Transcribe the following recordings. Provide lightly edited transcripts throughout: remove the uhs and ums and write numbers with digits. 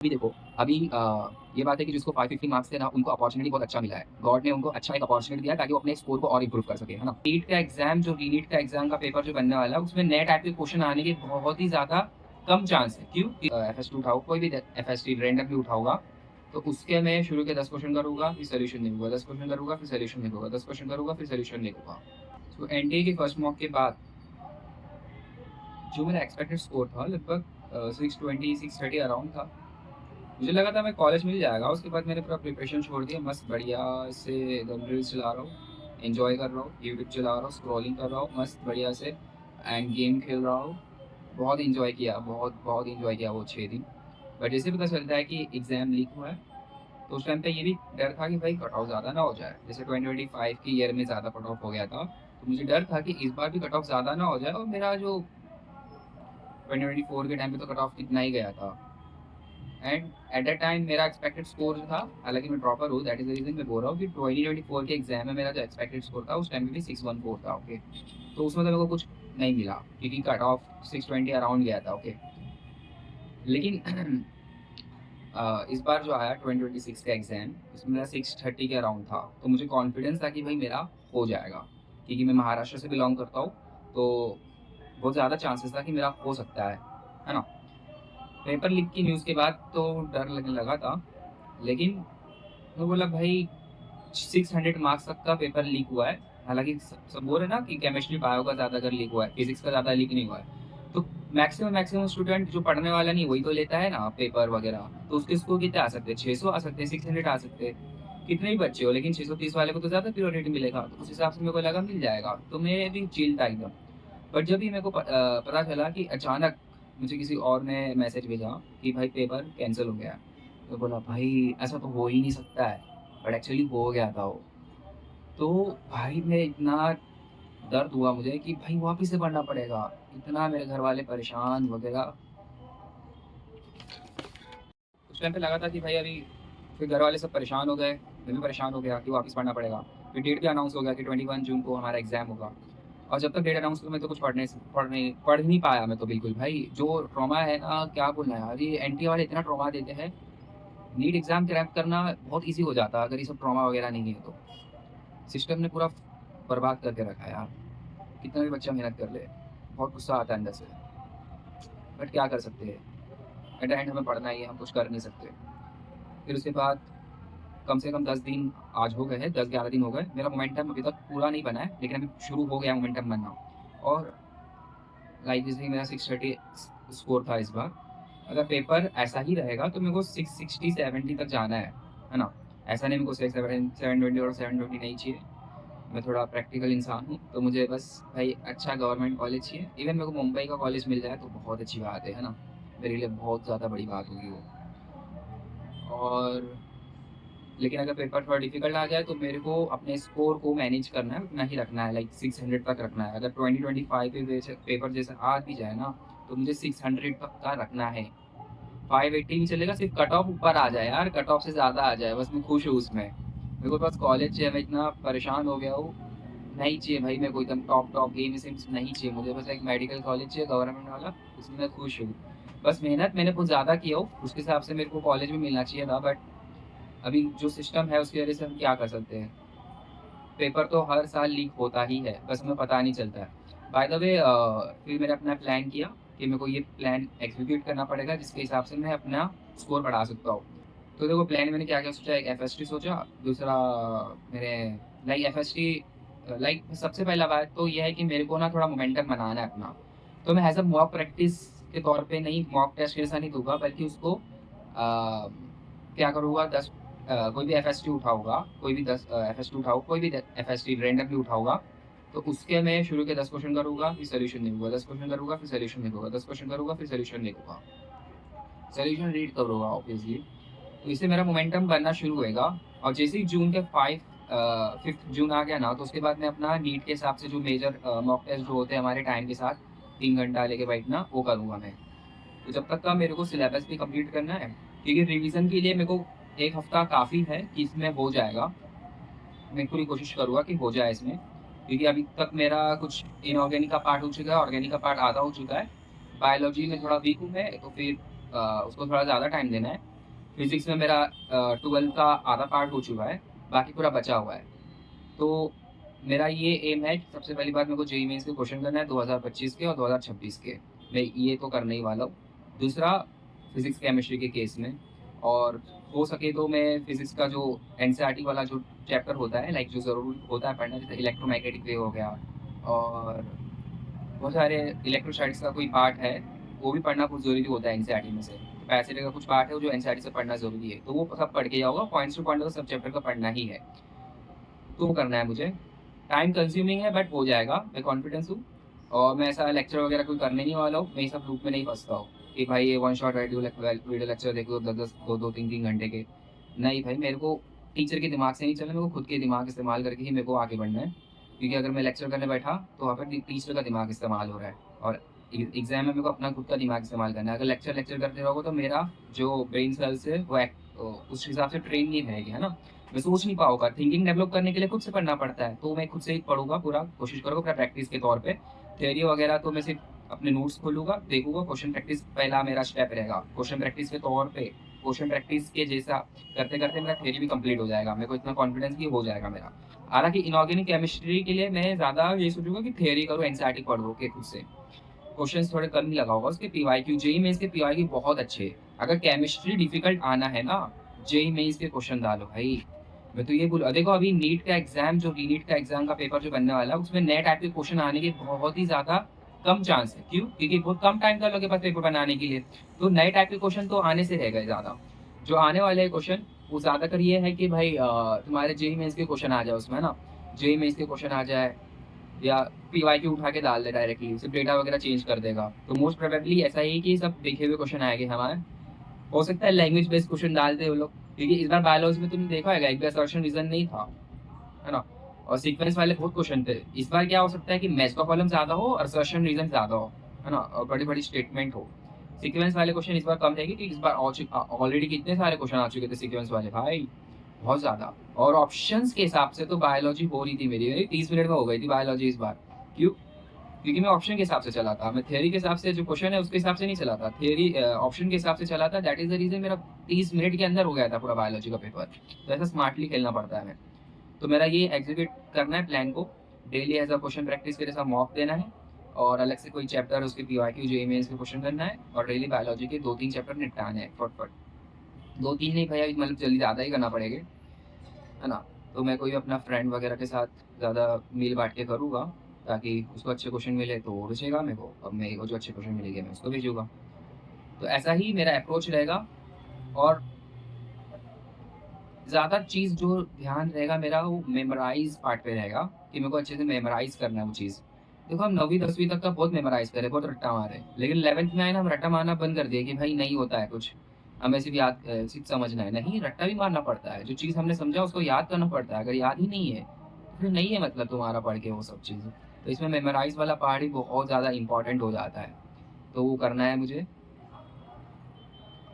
अभी देखो, अभी ये बात है कि जिसको 550 मार्क्स थे ना, उनको अपॉर्च्युनिटी बहुत अच्छा मिला है। गॉड ने उनको अच्छा एक अपॉर्च्युनिटी दिया ताकि वो अपने स्कोर को और इम्प्रूव कर सके, है ना? नीट का एग्ज़ाम जो री-नीट का एग्ज़ाम का पेपर जो बनने वाला है, उसमें नए टाइप के क्वेश्चन आने के बहुत ही ज़्यादा कम चांस है। क्यों? एफएस2 उठाओ, कोई भी एफएसटी रैंडमली उठाऊँगा, तो उसके मैं शुरू के 10 क्वेश्चन करूँगा, फिर सॉल्यूशन लिखूँगा, 10 क्वेश्चन करूँगा, फिर सॉल्यूशन लिखूँगा, 10 क्वेश्चन करूँगा, फिर सॉल्यूशन लिखूँगा। तो एनडीए के फर्स्ट मॉक के बाद जो मेरा एक्सपेक्टेड स्कोर था लगभग 620 630 अराउंड था। मुझे लगा था मैं कॉलेज मिल जाएगा, उसके बाद मैंने पूरा प्रिपरेशन छोड़ दिया, मस्त बढ़िया से एकदम रील्स चला रहा हूँ, एन्जॉय कर रहा हूँ, यूट्यूब चला रहा हूँ, स्क्रॉलिंग कर रहा हूँ, मस्त बढ़िया से एंड गेम खेल रहा हूँ। बहुत एन्जॉय किया, बहुत एन्जॉय किया वो 6 दिन। बट जैसे पता चलता है कि एग्ज़ाम लीक हुआ है, तो उस टाइम पे ये भी डर था कि भाई कट ऑफ ज़्यादा ना हो जाए। जैसे 2025 के ईयर में ज़्यादा कट ऑफ हो गया था, तो मुझे डर था कि इस बार भी कट ऑफ ज़्यादा ना हो जाए और मेरा जो 2024 के टाइम पे तो कट ऑफ कितना ही गया था। एंड एट दैट टाइम मेरा एक्सपेक्टेड स्कोर जो था, हालाँकि मैं टॉपर हूँ, दैट इज़ द रीज़न मैं बोल रहा हूँ कि 2024 के एग्ज़ाम में मेरा जो एक्सपेक्टेड स्कोर था, उस टाइम पे भी 614 था, ओके। तो उसमें तो मेरे को कुछ नहीं मिला क्योंकि कट ऑफ 620 अराउंड गया था, ओके। लेकिन इस बार जो आया 2026 का एग्ज़ाम, उसमें मेरा 630 के अराउंड था। तो मुझे कॉन्फिडेंस था कि भाई मेरा हो जाएगा, क्योंकि मैं महाराष्ट्र से बिलॉन्ग करता हूँ, तो बहुत ज़्यादा चांसेस था कि मेरा हो सकता है ना? पेपर लीक की न्यूज़ के बाद तो डर लगने लगा था, लेकिन मैं बोला भाई 600 मार्क्स तक का पेपर लीक हुआ है। हालाँकि सब बोल रहे हैं ना कि केमिस्ट्री, बायो का ज़्यादातर लीक हुआ है, फिज़िक्स का ज़्यादा लीक नहीं हुआ है। तो मैक्सिमम स्टूडेंट जो पढ़ने वाला नहीं वही तो लेता है ना पेपर वगैरह, तो उसके स्कोर कितने आ सकते हैं? 600 आ सकते हैं, 600 आ सकते हैं। कितने भी बच्चे हो, लेकिन 630 वाले को तो ज़्यादा प्रायोरिटी मिलेगा, तो उस हिसाब से मेरे को लगा मिल जाएगा, तो मैं भी चिल था एकदम। बट जब भी मेरे को पता चला कि अचानक मुझे किसी और ने मैसेज भेजा कि भाई पेपर कैंसल हो गया है। तो बोला भाई ऐसा तो हो ही नहीं सकता है, बट एक्चुअली हो गया था वो। तो भाई मैं इतना दर्द हुआ मुझे कि भाई वापिस से पढ़ना पड़ेगा। इतना मेरे घर वाले परेशान वगैरह। उस टाइम पे लगा था कि भाई अभी फिर घर वाले सब परेशान हो गए, मैं भी परेशान हो गया कि वापस पढ़ना पड़ेगा। फिर डेट भी अनाउंस हो गया कि 21 जून को हमारा एग्ज़ाम होगा। और जब तक डेट अनाउंस हुई मैं तो कुछ पढ़ नहीं पाया मैं तो बिल्कुल भाई। जो ट्रॉमा है ना क्या बोलना यार, ये एनटीए वाले इतना ट्रॉमा देते हैं। नीट एग्ज़ाम क्रैक करना बहुत ईज़ी हो जाता अगर ये सब ट्रॉमा वगैरह नहीं है तो। सिस्टम ने पूरा बर्बाद करके रखा है यार। कितना भी बच्चा मेहनत कर ले, बहुत गुस्सा आता है अंदर से। बट क्या कर सकते हैं? एट द एंड हमें पढ़ना ही है, हम कुछ कर नहीं सकते। फिर उसके बाद कम से कम 10 दिन आज हो गए हैं, 10-11 दिन हो गए। मेरा मोमेंटम अभी तक पूरा नहीं बना है, लेकिन अभी शुरू हो गया मोमेंटम बनना। और लाइक जैसे कि मेरा 630 स्कोर था इस बार। अगर पेपर ऐसा ही रहेगा तो मेरे को 660-70 तक जाना है ना? ऐसा नहीं मेरे को 720 और 720 नहीं चाहिए। मैं थोड़ा प्रैक्टिकल इंसान हूँ, तो मुझे बस भाई अच्छा गवर्नमेंट कॉलेज चाहिए। इवन मेरे को मुंबई का कॉलेज मिल जाए तो बहुत अच्छी बात है ना? मेरे लिए बहुत ज़्यादा बड़ी बात होगी वो। और लेकिन अगर पेपर थोड़ा डिफ़िकल्ट आ जाए तो मेरे को अपने स्कोर को मैनेज करना है, उतना ही रखना है, लाइक 600 तक रखना है। अगर 2025 पे वैसे पेपर जैसा आ भी जाए ना, तो मुझे 600 तक का रखना है। 580 भी चलेगा, सिर्फ़ कट ऑफ ऊपर आ जाए यार, कट ऑफ से ज़्यादा आ जाए, बस मैं खुश हूँ उसमें। मेरे को बस कॉलेज चाहिए, मैं इतना परेशान हो गया हूँ, नहीं चाहिए भाई मेरे को एकदम टॉप गेम सिम्स नहीं चाहिए मुझे, बस एक मेडिकल कॉलेज चाहिए गवर्नमेंट वाला, उसमें मैं खुश हूँ। बस मेहनत मैंने बहुत ज़्यादा किया हो, उसके हिसाब से मेरे को कॉलेज भी मिलना चाहिए था, बट अभी जो सिस्टम है उसकी वजह से हम क्या कर सकते हैं? पेपर तो हर साल लीक होता ही है, बस हमें पता नहीं चलता है। बाय द वे फिर मैंने अपना प्लान किया कि मेरे को ये प्लान एग्ज़ीक्यूट करना पड़ेगा जिसके हिसाब से मैं अपना स्कोर बढ़ा सकता हूँ। तो देखो प्लान मैंने क्या-क्या सोचा, एक एफएसटी सोचा, दूसरा मेरे लाइक एफएसटी लाइक सबसे पहला बात तो ये है कि मेरे को ना थोड़ा मोमेंटम बनाना है अपना। तो मैं एज़ अ मॉक प्रैक्टिस के तौर पे नहीं, मॉक टेस्ट जैसा नहीं दूँगा, बल्कि उसको क्या करूँगा, 10 कोई भी एफएसटी उठाऊँगा, कोई भी 10 एफएसटी उठाओ, कोई भी द एफएसटी रैंडमली उठाऊँगा, तो उसके मैं शुरू के 10 क्वेश्चन करूँगा, फिर सॉल्यूशन लिखूँगा, 10 क्वेश्चन करूँगा, फिर सॉल्यूशन लिखूँगा, 10 क्वेश्चन करूँगा, फिर सॉल्यूशन लिखूँगा। सॉल्यूशन रीड करूँगा ऑब्वियसली। तो इससे मेरा मोमेंटम बनना शुरू होएगा और जैसे ही जून के 5th जून आ गया ना, तो उसके बाद मैं अपना नीट के हिसाब से जो मेजर मॉक टेस्ट जो होते हैं हमारे टाइम के साथ 3 घंटा लेके बैठना, वो करूँगा मैं। तो जब तक का मेरे को सिलेबस भी कंप्लीट करना है, क्योंकि रिवीजन के लिए मेरे को 1 हफ्ता काफ़ी है कि इसमें हो जाएगा। मैं पूरी कोशिश करूँगा कि हो जाए इसमें, क्योंकि अभी तक मेरा कुछ इनऑर्गेनिक का पार्ट हो चुका है, ऑर्गेनिक का पार्ट आधा हो चुका है। बायोलॉजी में थोड़ा वीक हूँ मैं, तो फिर उसको थोड़ा ज़्यादा टाइम देना है। फिजिक्स में मेरा 12th का आधा पार्ट हो चुका है, बाकी पूरा बचा हुआ है। तो मेरा ये एम है कि सबसे पहली बात मेरे को जेईई मेंस के क्वेश्चन करना है 2025 के और 2026 के। मैं ये तो करने ही वाला हूँ। दूसरा फिजिक्स केमिस्ट्री के केस में, और हो सके तो मैं फिजिक्स का जो एनसीईआरटी वाला जो चैप्टर होता है, लाइक जो ज़रूर होता है पढ़ना, जैसे इलेक्ट्रोमैग्नेटिक वेव हो गया और बहुत सारे इलेक्ट्रोस्टैटिक्स का कोई पार्ट है, वो भी पढ़ना बहुत ज़रूरी होता है एनसीईआरटी में से। कैपेसिटर का कुछ पार्ट है वो जो एनसीईआरटी से पढ़ना ज़रूरी है, तो वो सब पढ़ के जाऊँगा। पॉइंट्स टू पॉइंट तो सब चैप्टर का पढ़ना ही है, तो वो करना है मुझे। टाइम कंज्यूमिंग है बट हो जाएगा, मैं कॉन्फिडेंस हूँ। और मैं ऐसा लेक्चर वगैरह कोई करने नहीं वाला हूँ, मैं ये सब लूप में नहीं फंसता हूँ कि भाई ये वन शॉट वीडियो लेक्चर देखो 10-10, 2-2, 3-3 घंटे के। नहीं भाई, मेरे को टीचर के दिमाग से नहीं चलना, मेरे को खुद के दिमाग इस्तेमाल करके ही मेरे को आगे बढ़ना है। क्योंकि अगर मैं लेक्चर करने बैठा तो वहाँ पर टीचर का दिमाग इस्तेमाल हो रहा है, और एग्जाम में मेरे को अपना खुद का दिमाग इस्तेमाल करना है। अगर लेक्चर लेक्चर करते रहोगे तो मेरा जो ब्रेन सेल्स है वो उस हिसाब से ट्रेन नहीं रहेगी, है ना। मैं सोच नहीं पाऊंगा। थिंकिंग डेवलप करने के लिए खुद से पढ़ना पड़ता है, तो मैं खुद से ही पढ़ूंगा, पूरा कोशिश करूँगा पूरा प्रैक्टिस के तौर पे। थ्योरी वगैरह तो मैं सिर्फ अपने नोट्स खोलूंगा, देखूंगा। क्वेश्चन प्रैक्टिस पहला मेरा स्टेप रहेगा। क्वेश्चन प्रैक्टिस के तौर पे, क्वेश्चन प्रैक्टिस के जैसा करते करते मेरा थ्योरी भी कंप्लीट हो जाएगा। मेरे को इतना कॉन्फिडेंस भी हो जाएगा मेरा। हालांकि इनऑर्गेनिक केमिस्ट्री के लिए मैं ज़्यादा ये सोचूंगा कि थ्योरी करूँ, एनसीईआरटी पढ़ो के खुद से। क्वेश्चंस थोड़े कम ही लगा होगा उसके। पीवाईक्यू जेईई मेंस के पीवाईक्यू बहुत अच्छे हैं। अगर केमिस्ट्री डिफिकल्ट आना है ना, जेईई मेंस के क्वेश्चन डालो भाई। मैं तो ये बोलूँ, देखो अभी नीट का एग्जाम, जो नीट का एग्जाम का पेपर जो बनने वाला है, उसमें नए टाइप के क्वेश्चन आने के बहुत ही ज्यादा कम चांस है। क्यों? क्योंकि बहुत कम टाइम था लोगों के पास पेपर बनाने के लिए, तो नए टाइप के क्वेश्चन तो आने से रह गए ज्यादा। जो आने वाले क्वेश्चन वो ज्यादातर ये है कि भाई तुम्हारे जेईई मेंस के क्वेश्चन आ जाए उसमें, है ना। जेईई मेंस के क्वेश्चन आ जाए, या पीवाईक्यू उठा के डाल दे डायरेक्टली, सिर्फ डेटा वगैरह चेंज कर देगा। तो मोस्ट प्रोबेबली ऐसा ही कि सब देखे हुए क्वेश्चन आएंगे हमारे। हो सकता है लैंग्वेज बेस्ड क्वेश्चन डाल दे वो लोग, क्योंकि इस बार बायोलॉजी में तुमने देखा होगा एक भी असर्शन रीजन नहीं था, है ना। और सीक्वेंस वाले बहुत क्वेश्चन थे। इस बार क्या हो सकता है कि मैच का कॉलम ज्यादा हो और असर्शन रीजन ज्यादा हो, है ना, और बड़ी बड़ी स्टेटमेंट हो। सीक्वेंस वाले क्वेश्चन इस बार कम रहेगी, क्योंकि इस बार ऑलरेडी कितने सारे क्वेश्चन आ चुके थे सीक्वेंस वाले भाई, बहुत ज्यादा। और ऑप्शंस के हिसाब से तो बायोलॉजी हो रही थी मेरी 30 मिनट में हो गई थी बायोलॉजी इस बार। क्यों? क्योंकि मैं ऑप्शन के हिसाब से चला था, मैं थियरी के हिसाब से जो क्वेश्चन है उसके हिसाब से नहीं चला था, थियरी ऑप्शन के हिसाब से चला था। दैट इज द रीजन मेरा 30 मिनट के अंदर हो गया था पूरा बायोलॉजी का पेपर। तो ऐसा स्मार्टली खेलना पड़ता है हमें। तो मेरा ये एग्जीक्यूट करना है प्लान को, daily as a question practice के जैसा मॉक देना है, और अलग से कोई चैप्टर उसके पीवाईक्यू जेईई मेंस के क्वेश्चन करना है, और डेली बायोलॉजी के 2-3 चैप्टर निपटाने हैं फटफट। 2-3 नहीं भैया, मतलब जल्दी ज़्यादा ही करना पड़ेगा, है ना। तो मैं कोई अपना फ्रेंड वगैरह के साथ ज़्यादा मील बांट के करूँगा, ताकि उसको अच्छे क्वेश्चन मिले तो वो रुचेगा मेरे को, अब मेरे को जो अच्छे क्वेश्चन मिलेंगे मैं उसको भेजूँगा। तो ऐसा ही मेरा अप्रोच रहेगा। और ज़्यादा चीज़ जो ध्यान रहेगा मेरा वो मेमोराइज़ पार्ट पे रहेगा, कि मेरे को अच्छे से मेमोराइज़ करना है वो चीज़। देखो हम 9वीं 10वीं तक का बहुत मेमोराइज़ करे, बहुत रट्टा मारे, लेकिन 11th में आए ना, हम रट्टा मारना बंद कर दिया कि भाई नहीं होता है कुछ, हमें सिर्फ याद सिर्फ समझना है। नहीं, रट्टा भी मारना पड़ता है। जो चीज़ हमने समझा उसको याद करना पड़ता है। अगर याद ही नहीं है तो फिर नहीं है मतलब तुम्हारा पढ़ के वो सब चीज़। तो इसमें मेमोराइज़ वाला पार्ट ही बहुत ज़्यादा इंपॉर्टेंट हो जाता है, तो वो करना है मुझे।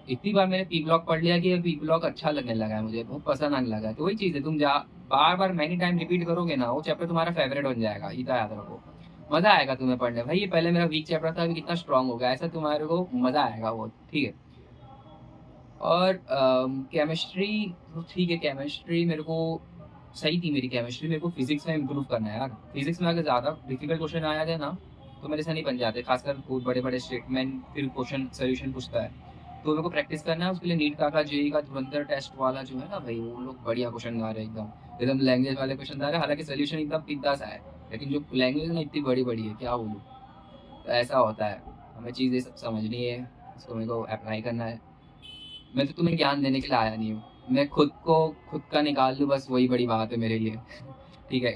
इतनी बार मैंने पी ब्लॉक पढ़ लिया कि पी ब्लॉक अच्छा लगने लगा है मुझे, बहुत पसंद आने लगा है। तो वही चीज़ है, तुम जा बार बार मैनी टाइम रिपीट करोगे ना, वो चैप्टर तुम्हारा फेवरेट बन जाएगा। इतना याद रखो, मजा आएगा तुम्हें पढ़ने। भाई ये पहले मेरा वीक चैप्टर था, अभी कितना स्ट्रांग हो गया, ऐसा तुम्हारे को मजा आएगा वो, ठीक है। और केमिस्ट्री ठीक है, केमिस्ट्री मेरे को सही थी मेरी केमिस्ट्री। मेरे को फिजिक्स में इम्प्रूव करना है यार। फिजिक्स में अगर ज़्यादा डिफिकल्ट क्वेश्चन आया जाए ना, तो मेरे से नहीं बन जाते, खासकर बहुत बड़े बड़े स्टेटमेंट फिर क्वेश्चन सोल्यूशन पूछता है। तो मेरे को प्रैक्टिस करना है उसके लिए। नीट का जेईई का धुरंधर टेस्ट वाला जो है ना भाई, वो लोग बढ़िया क्वेश्चन ला रहे हैं, एकदम एकदम लैंग्वेज वाले क्वेश्चन ला रहे हैं। हालांकि सोल्यूशन एकदम पिद्दा सा है, लेकिन जो लैंग्वेज है ना इतनी बड़ी बड़ी है, क्या बोलूँ। तो ऐसा होता है, हमें चीज़ें सब समझनी है, इसको मेरे को अप्लाई करना है। मैं तो तुम्हें ज्ञान देने के लिए आया नहीं हूँ, मैं खुद का निकाल लूँ बस, वही बड़ी बात है मेरे लिए। ठीक है,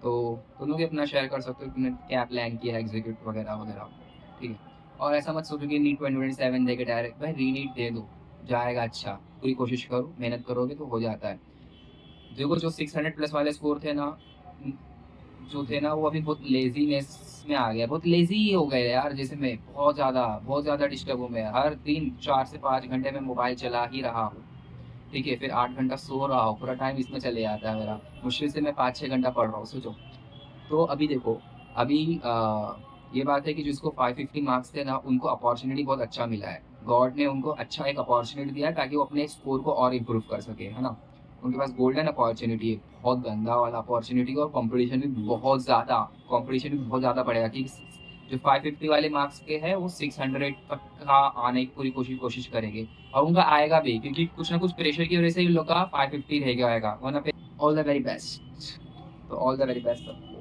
तो तुम लोग भी अपना शेयर कर सकते हो तुमने क्या प्लान किया है, एग्जीक्यूट वगैरह वगैरह, ठीक है। और ऐसा मत सोचो कि नीट 2027 दे के डायरेक्ट, भाई रीनीट दे दो, जाएगा अच्छा। पूरी कोशिश करो, मेहनत करोगे तो हो जाता है। देखो जो 600 प्लस वाले स्कोर थे ना, जो थे ना, वो अभी बहुत लेजीनेस में आ गया, बहुत लेजी हो गए यार। जैसे मैं बहुत ज़्यादा डिस्टर्ब हूँ। मैं हर दिन 4 से 5 घंटे में मोबाइल चला ही रहा हूँ, ठीक है। फिर 8 घंटा सो रहा हूँ, पूरा टाइम इसमें चले जाता है मेरा। मुश्किल से मैं 5-6 घंटा पढ़ रहा हूँ, सोचो। तो अभी देखो, अभी ये बात है कि जिसको 550 मार्क्स थे ना, उनको अपॉर्चुनिटी बहुत अच्छा मिला है गॉड ने उनको अच्छा एक अपॉर्चुनिटी दिया है ताकि वो अपने स्कोर को और इम्प्रूव कर सके, है ना। उनके पास गोल्डन अपॉर्चुनिटी है, बहुत गंदा वाला अपॉर्चुनिटी, और कंपटीशन भी बहुत ज़्यादा पड़ेगा कि जो 550 वाले मार्क्स के हैं वो 600 तक का आने की पूरी कोशिश करेंगे, और उनका आएगा भी, क्योंकि कुछ ना कुछ प्रेशर की वजह से इन लोग का 550 रह गया आएगा, वरना पे ऑल द वेरी बेस्ट। तो ऑल द वेरी बेस्ट।